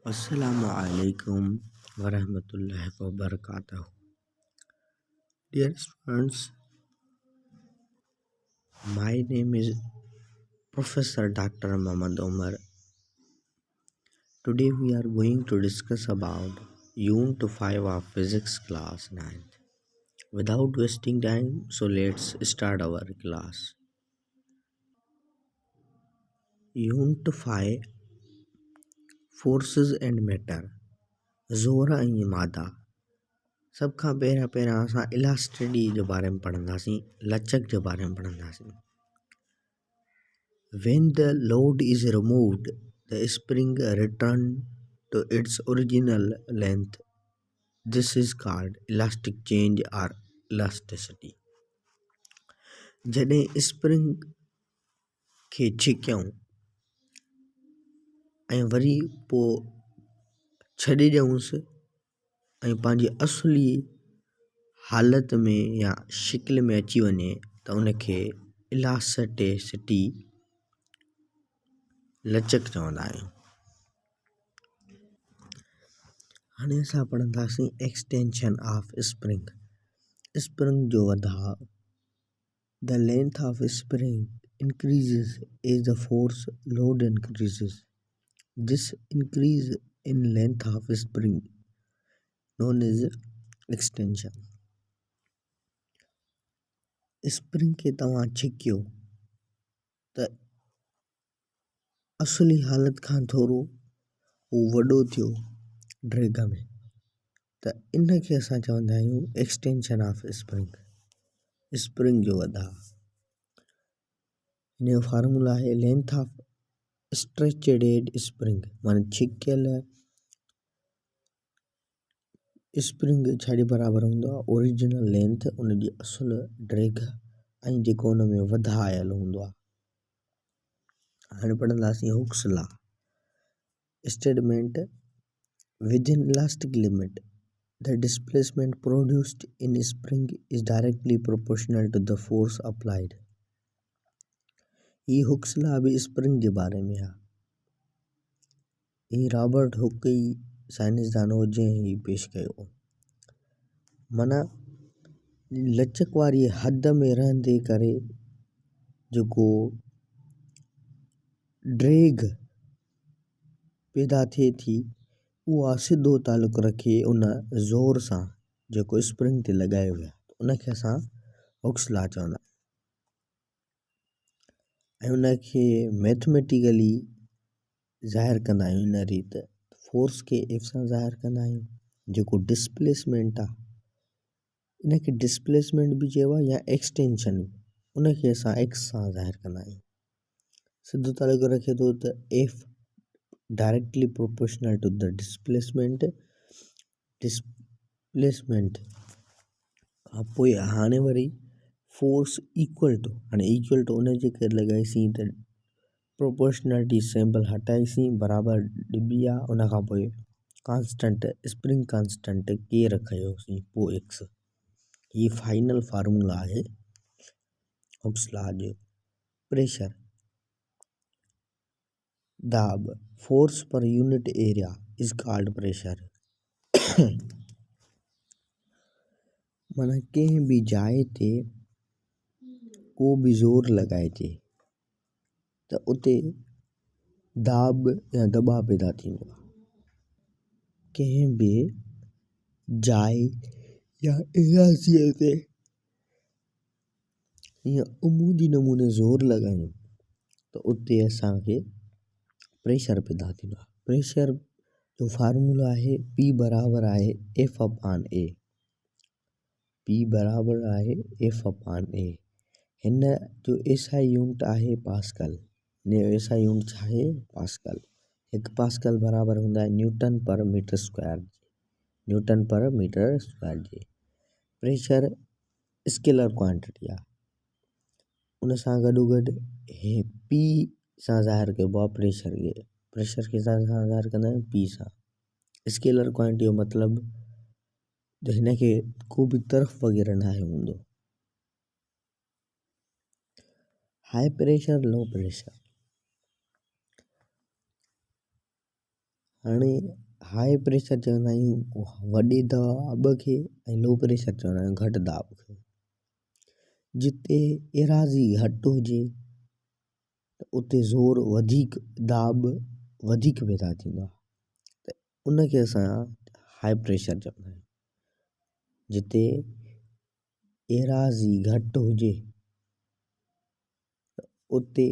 Assalamu alaikum warahmatullahi wabarakatuh. Dear students, my name is Professor Dr. Muhammad Omar. Today we are going to discuss about Unit 5 of Physics Class 9. Without wasting time, so let's start our class. Unit 5 Forces and Matter ज़ोर ऐं मादा। सभ खां पहिरियां असां elasticity जे बारे में पढ़ंदासीं, लचक जे बारे में पढ़ंदासीं। When the load is removed, the spring returns to its original length. This is called elastic change or elasticity. जॾहिं स्प्रिंग खे छिकियूं ऐं वरी पोइ छॾे ॾियूंसि ऐं पंहिंजी असली हालत में या शिकिल में अची वञे त उनखे इलास्टिसिटी लचक चवंदा आहियूं। हाणे असां पढ़ंदासीं एक्सटेंशन ऑफ स्प्रिंग। स्प्रिंग जो वधाउ। The length of spring increases as the force load increases. This increase in length of spring known as extension. Spring खे तव्हां छिकियो त असली हालत खां थोरो वॾो थियो ड्रैग में, त इनखे असां चवंदा आहियूं एक्सटेंशन ऑफ स्प्रिंग। स्प्रिंग जो वधाउ। हिन जो फार्मूला आहे लेंथ ऑफ स्ट्रेचड स्प्रिंग, माना छिकियल स्प्रिंग छाजे बराबरि हूंदो आहे, ओरिजिनल लेंथ, उन जी असुलु ड्रैग ऐं जेको उन में वधाउ आयल हूंदो आहे। हाणे पढ़ंदासीं Hooke's law. Statement within elastic limit the displacement produced in spring is directly proportional to the force applied. ही हुक्स लॉ बि स्प्रिंग जे बारे में आहे। ही रॉबर्ट हुक ई साइंसदान हो जंहिं ही पेश कयो। माना लचक वारी हद में रहंदे करे जेको ड्रैग पैदा थिए थी उहा सिधो तालुक़ु रखे उन ज़ोर सां जेको स्प्रिंग ते लॻायो वियो आहे, उनखे असां हुक्स लॉ चवंदा आहियूं। ऐं उनखे मैथमेटिकली ज़ाहिर कंदा आहियूं। इन रीति फोर्स खे एफ सां ज़ाहिर कंदा आहियूं, जेको डिस्प्लेसमेंट आहे इनखे डिस्प्लेसमेंट बि चइबो आहे या एक्सटेंशन, उनखे असां एक्स सां ज़ाहिर कंदा आहियूं। सिधो तालुक़ु रखे थो त F directly proportional to the displacement खां पोइ हाणे वरी फोर्स इक्वल टू, हाणे इक्वल टू उनजे करे लॻाईसीं त प्रोपोर्शनलिटी सिंबल हटाईसीं, बराबरि ॾिबी आहे। उनखां पोइ कांस्टेंट स्प्रिंग कांस्टेंट के रखियोसीं, पोइ एक्स। ही फाइनल फार्मूला आहे हुक्स लॉ जो। प्रेशर दाब force per unit area is called pressure. माना कंहिं बि जाइ ते को बि ज़ोर लॻाइजे त उते दाब या दबाव पैदा थींदो आहे। कंहिं बि जाइ या एरिया ते ईअं उमूदी नमूने ज़ोर लॻायूं त उते असांखे प्रेशर पैदा थींदो आहे। प्रेशर जो फार्मूला आहे पी बराबरि आहे एफ अपॉन ए। पी बराबरि आहे एफ अपॉन ए। हिन जो एसआई यूनिट आहे पास्कल। हिन जो एसआई यूनिट छा आहे? पास्कल। हिकु पास्कल बराबरि हूंदा आहे न्यूटन पर मीटर स्क्वायर जे। न्यूटन पर मीटर स्क्वायर जे। प्रेशर स्केलर क्वांटिटी आहे। उन सां गॾोगॾु हे पी सां ज़ाहिर कबो आहे प्रेशर खे। प्रेशर खे सां ज़ाहिर कंदा आहियूं पी सां। स्केलर क्वांटिटी जो मतिलबु त हिन खे को बि तरफ़ वग़ैरह न आहे हूंदो। High pressure low pressure. हाणे हाई प्रेशर चवंदा आहियूं वॾे दाब खे ऐं लो प्रेशर चवंदा आहियूं घटि दाब खे। जिते एराज़ी घटि हुजे त उते ज़ोर वधीक, दाब वधीक पैदा थींदो आहे, त उनखे असां हाई प्रेशर चवंदा आहियूं। जिते एराज़ी घटि हुजे त उते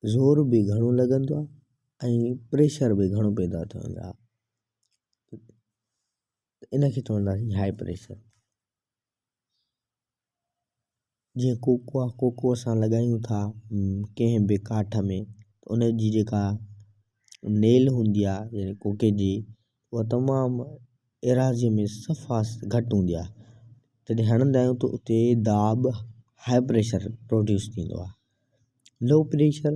ज़ोर बि घणो लॻंदो आहे ऐं प्रेशर बि घणो पैदा थींदो आहे, इनखे चवंदासीं हाई प्रेशर। जीअं कोको आहे, कोको असां लॻायूं था कंहिं बि काठ में, त उनजी जेका नेल हूंदी आहे यानी कोके जी, उहा तमामु एराज़ीअ में सफ़ा घटि हूंदी आहे। जॾहिं हणंदा आहियूं त उते दाब हाई प्रेशर प्रोड्यूस थींदो आहे। Low pressure,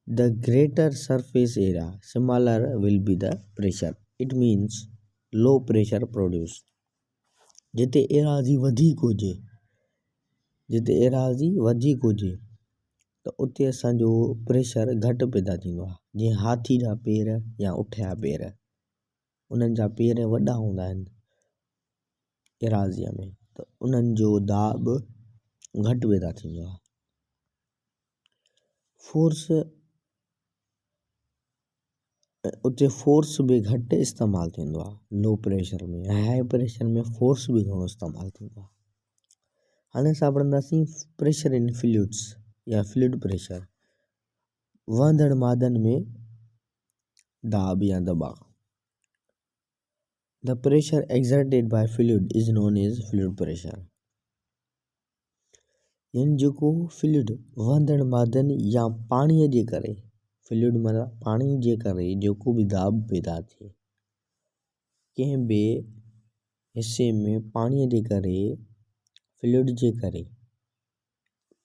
the greater surface area similar will be the pressure, it means low pressure produce. जिते एराज़ी वधीक हुजे, जिते एराज़ी वधीक हुजे त उते असांजो प्रेशर घटि पैदा थींदो आहे। जीअं हाथी जा पेर या ऊठ जा पेर, उन्हनि जा पेर वॾा हूंदा आहिनि एराज़ीअ में, त उन्हनि जो दाब घटि पैदा थींदो आहे। फोर्स, उते फोर्स बि घटि इस्तेमालु थींदो आहे लो प्रेशर में। हाई प्रेशर में फोर्स बि घणो इस्तेमालु थींदो आहे। हाणे असां पढ़ंदासीं प्रेशर इन फ्लूइड्स या फ्लूइड प्रेशर, वहंदड़ मादनि में दाब या दबाव। The pressure exerted by fluid is known as fluid pressure. यानी जेको फ्लूइड वहंदड़ मादनि या पाणीअ जे करे, फ्लूइड मतिलबु पाणी जे करे जेको बि दाब पैदा थिए, कंहिं बि हिसे में पाणीअ जे करे, फ्लूइड जे करे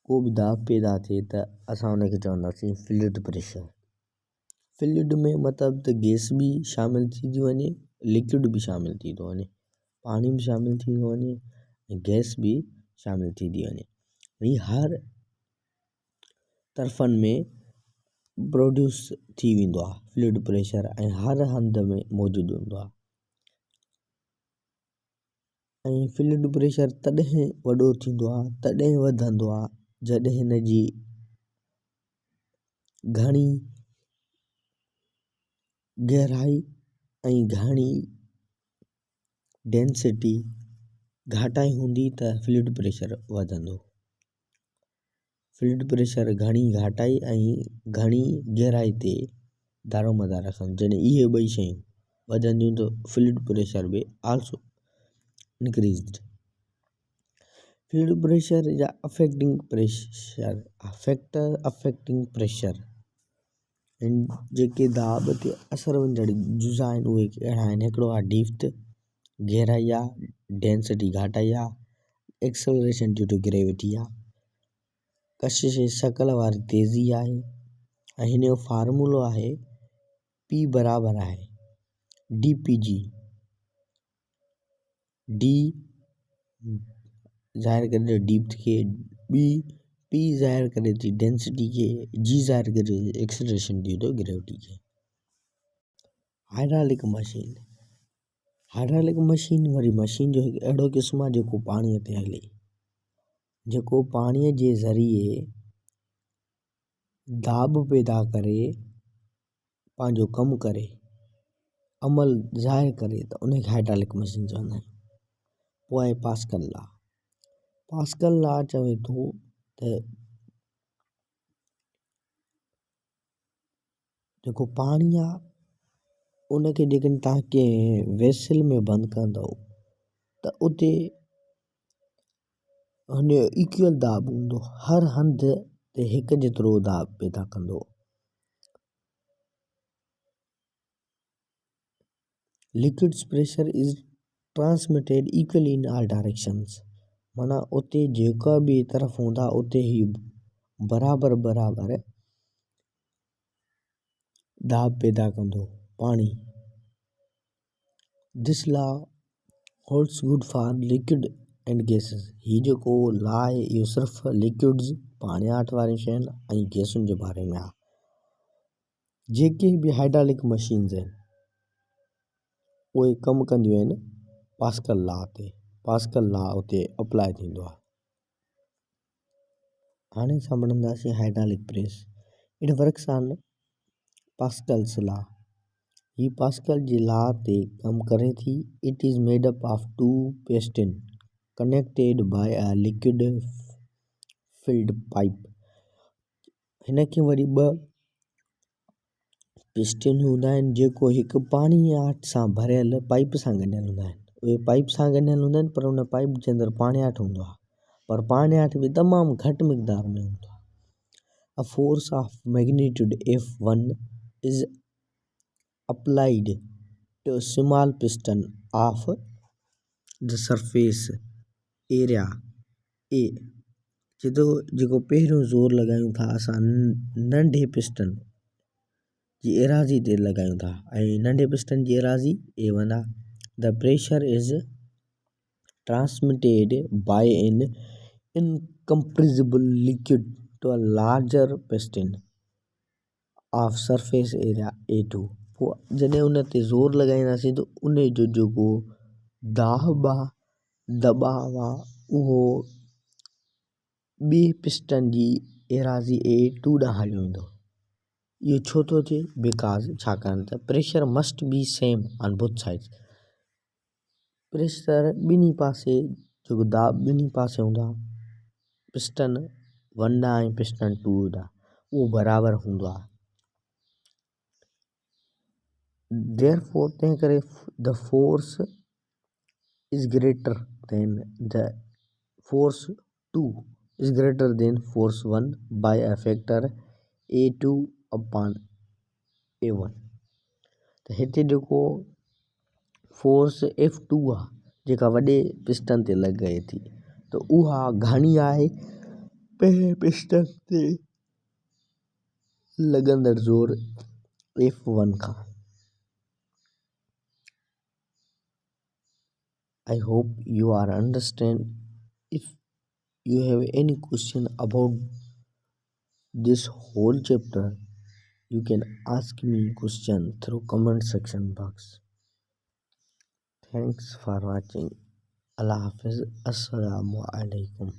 को बि दाब पैदा थिए त असां उनखे चवंदासीं फ्लूइड प्रेशर। फ्लूइड में मतिलबु त गैस बि शामिलु थी थी वञे, लिक्विड बि शामिलु थी थो वञे, पाणी बि शामिलु थी थो वञे ऐं गैस बि शामिलु थी थी वञे। हीअ हर तरफ़नि में प्रोड्यूस थी वेंदो आहे फ्लूइड प्रेशर ऐं हर हंध में मौजूदु हूंदो आहे। ऐं फ्लूइड प्रेशर तॾहिं वॾो थींदो आहे, तॾहिं वधंदो आहे जॾहिं हिन जी घणी गहराई ऐं घणी डेंसिटी घाटाई हूंदी त फ्लूइड प्रेशर वधंदो। फ्लूइड प्रेशर घणी घाटाई ऐं घणी गहराई ते दारोमदारु रखनि। जॾहिं इहे ॿई शयूं वधंदियूं त फ्लूइड प्रेशर बि आल्सो इंक्रीज्ड। फ्लूइड प्रेशर या affecting pressure, factor affecting pressure, जेके दाब ते असरु वंजड़ जुज़ा आहिनि उहे अहिड़ा आहिनि। हिकिड़ो आहे डीप्थ, गहराई आहे, डेंसिटी घाटाई आहे, एक्सेलरेशन ड्यू टू ग्रेविटी आहे, कशिश शकल वारी तेज़ी आहे, ऐं हिन जो फार्मूलो आहे P बराबरि आहे DPG। डी ज़ाहिर करे डीप्थ खे, P ज़ाहिर करे थी डेंसिटी खे, G ज़ाहिर करे एक्सेलरेशन ड्यू टू ग्रेविटी खे। हाइड्रोलिक मशीन, हाइड्रोलिक मशीन वरी मशीन जो हिकु अहिड़ो क़िस्म आहे जेको पाणीअ ते हले, जेको पाणीअ जे ज़रिए दाब पैदा करे पंहिंजो कमु करे, अमल ज़ाहिर करे, त उनखे हाइड्रोलिक मशीन चवंदा आहियूं। पोइ आहे पास्कल लॉ। पास्कल लॉ चवे थो त जेको पाणी आहे उनखे जेकॾहिं तव्हां कंहिं वेसल में बंदि कंदव त उते हुन जो इक्वल दाब हूंदो, हर हंध ते हिकु जेतिरो दाब पैदा कंदो। Liquids pressure is transmitted equally in all directions, माना उते जेका बि तरफ़ हूंदा उते ई बराबरि बराबरि दाब पैदा कंदो पाणी। This law holds good for liquid and gases. हीअ जेको लॉ आहे इहो सिर्फ़ु लिक्विड्स पाणी हेठि वारी शयुनि ऐं गैसुनि जे बारे में आहे। जेके बि हाइड्रालिक मशीन्स आहिनि उहे कमु कंदियूं आहिनि पास्कल लॉ ते। पास्कल लॉ उते अप्लाई थींदो आहे। हाणे सम्झंदासीं hydraulic press. It works on Pascal's law. ही पास्कल जे लॉ ते कमु करे थी। It is made up of two piston connected by a liquid filled pipe. हिन खे वरी ॿ पिस्टन हूंदा आहिनि जेको हिकु पाणीअ सां भरियल पाइप सां ॻंढियल हूंदा आहिनि। उहे पाइप सां ॻंढियल हूंदा आहिनि पर उन पाइप जे अंदरि पाणियाठ हूंदो आहे, पर पाणियाठ बि तमामु घटि मिक़दार में हूंदो आहे। A force of magnitude F1 is applied to a small piston of the surface area A। जेको पहिरियों ज़ोर लॻायूं था असां नंढे पिस्टन जी एराज़ी ते लॻायूं था ऐं नंढे पिस्टन जी एराज़ी A1 आहे। The pressure is transmitted by an incompressible liquid to a larger piston of surface area A2। पोइ जॾहिं उन ते ज़ोर लॻाईंदासीं त उन जो जेको दबाव आहे उहो ॿिए पिस्टन जी एराज़ी A2 ॾांहुं हलियो वेंदो। इहो छो थो थिए? बिकॉज़ छाकाणि त pressure must be same on both sides. Pressure ॿिन्ही पासे जेको दाब ॿिन्ही पासे हूंदो आहे पिस्टन 1 ॾांहुं ऐं पिस्टन 2 ॾांहुं उहो बराबरि हूंदो आहे। देयरफॉर तंहिं करे the force is greater than the force 2 is greater than force 1 by a factor A2 upon A1। त हिते जेको फोर्स F2 आहे जेका वॾे पिस्टन ते लॻे थी त उहा घणी आहे पहिरें पिस्टन ते लॻंदड़ ज़ोर F1 खां। I hope you are understand. If you have any question about this whole chapter, you can ask me question through comment section box. Thanks for watching. Allah Hafiz. Assalamu alaikum.